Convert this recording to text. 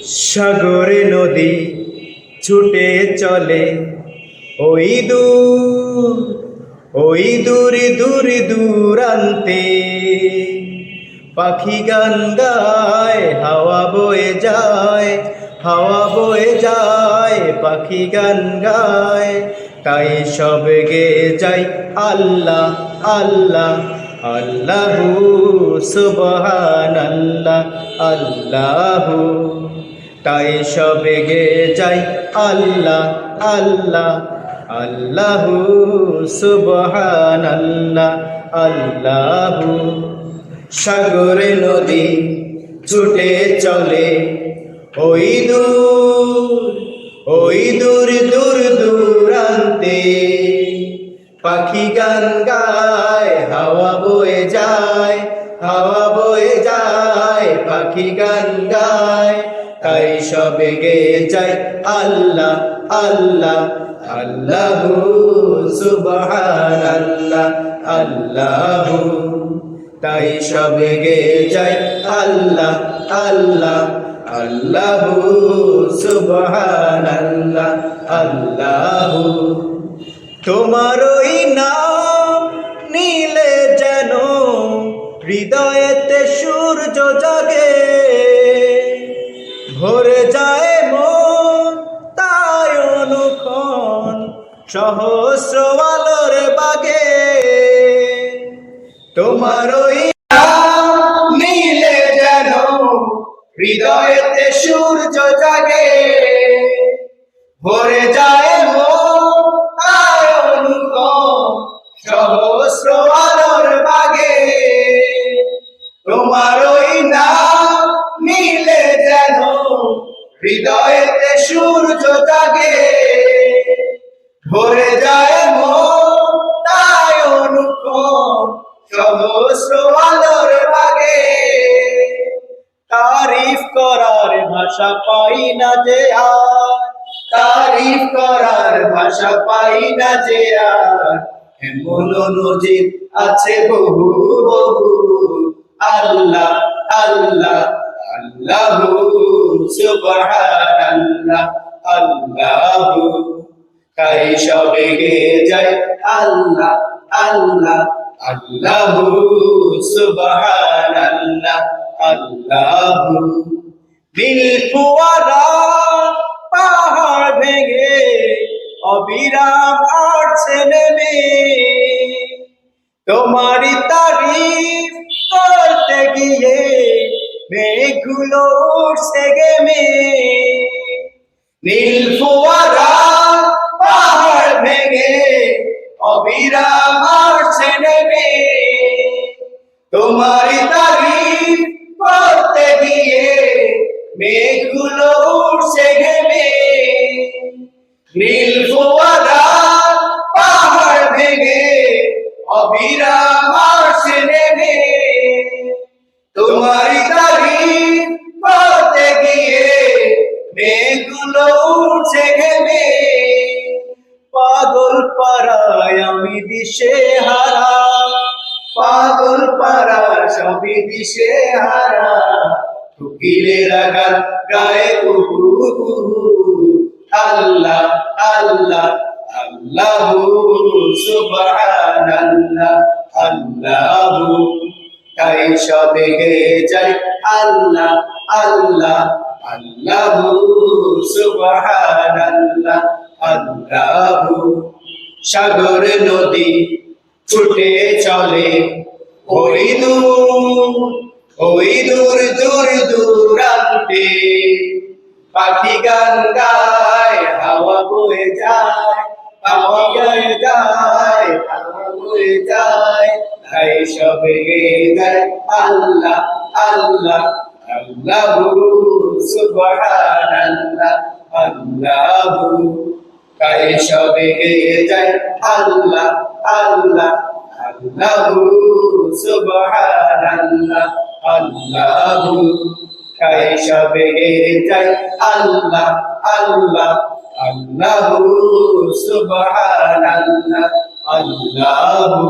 সাগরে নদী ছুটে চলে ওই দূর দূর দূরান্তে। পাখি গান গায়, হাওয়া বয়ে যায়, হাওয়া বয়ে যায়, পাখি গান গায়। তাই সব গে যাই আল্লাহ আল্লাহ আল্লাহু সুবহানাল্লাহ আল্লাহু। তাই সব গে যাই আল্লাহ আল্লাহ আল্লাহু সুবহানাল্লাহ আল্লাহু। সাগরে নদী ছুটে চলে ওই দূর দূর দূরান্তে। পাখি গান গায়, হাওয়া বয়ে যায়, হাওয়া বয়ে যায়, পাখি গান গায়। তাই সবে গে যায় আল্লাহ আল্লাহ আল্লাহু সুবহানাল্লাহ আল্লাহু। তাই সবে গে যায় আল্লাহ আল্লাহ আল্লাহু সুবহানাল্লাহ আল্লাহু। তোমার ওই নাম নিলে যেন হৃদয়েতে সূর্য জাগে, ভরে যায় মন তাই অনুক্ষণ সহস্র আলোর বাগে। তোমার ওই নাম নিলে যেন হৃদয়েতে সূর্য জাগে, ভরে যায় মন তাই অনুক্ষণ সহস্র আলোর বাগে। তোমার ওই নাম নিলে যেন হৃদয়েতে সূর্য জাগে, ভরে যায় মন তাই অনুক্ষণ সহস্র আলোর বাগে। তারিফ করার ভাষা পাই না যে আর, তারিফ করার ভাষা পাই না যে আর। এমন নজির আছে বহু বহু। আল্লাহ আল্লাহ আল্লাহু সুবহানাল্লাহ আল্লাহু। তাই সবে গে যায় আল্লাহ আল্লাহ আল্লাহু সুবহানাল্লাহ আল্লাহু। নীল ফোয়ারা পাহাড় ভেঙে অবিরাম আসছে নেমে, তোমারই তারিফ করতে গিয়ে মেঘগুলো উঠছে গেমে। নীল ফোয়ারা পাহাড় ভেঙে অবিরাম আসছে নেমে, তোমারই তারিফ করতে গিয়ে মেঘগুলো উঠছে ঘেমে। নীল ফোয়ারা পাহাড় ভেঙে অবিরাম আসছে নেমে, তোমারই তারিফ করতে গিয়ে মেঘগুলো উঠছে ঘেমে। পাগল পাড়ায় আমি দিশে হারা, পাগল পাড়া সবই দিশে হারা। কোকিলের গান গায়ে কুহু কুহু। আল্লাহ আল্লাহ আল্লাহু সুবহানাল্লাহ আল্লাহু। তাই সবে গে যায় আল্লাহ আল্লাহ আল্লাহু সুবহানাল্লাহ আল্লাহু। সাগর নদী ছুটে চলে ওই দূর দূর দূরান্তে। পাখি গান গায়, হাওয়া বয়ে যায়, হাওয়া বয়ে যায়, হাওয়া বয়ে যায়। তাই সবে গে যায় আল্লাহ আল্লাহ আল্লাহু সুবহানাল্লাহ আল্লাহু। তাই সবে গে যায় আল্লাহ আল্লাহ আল্লাহু সুবহানাল্লাহ আল্লাহু। তাই সবে গে যায় আল্লাহ আল্লাহ আল্লাহু সুবহানাল্লাহ আল্লাহু।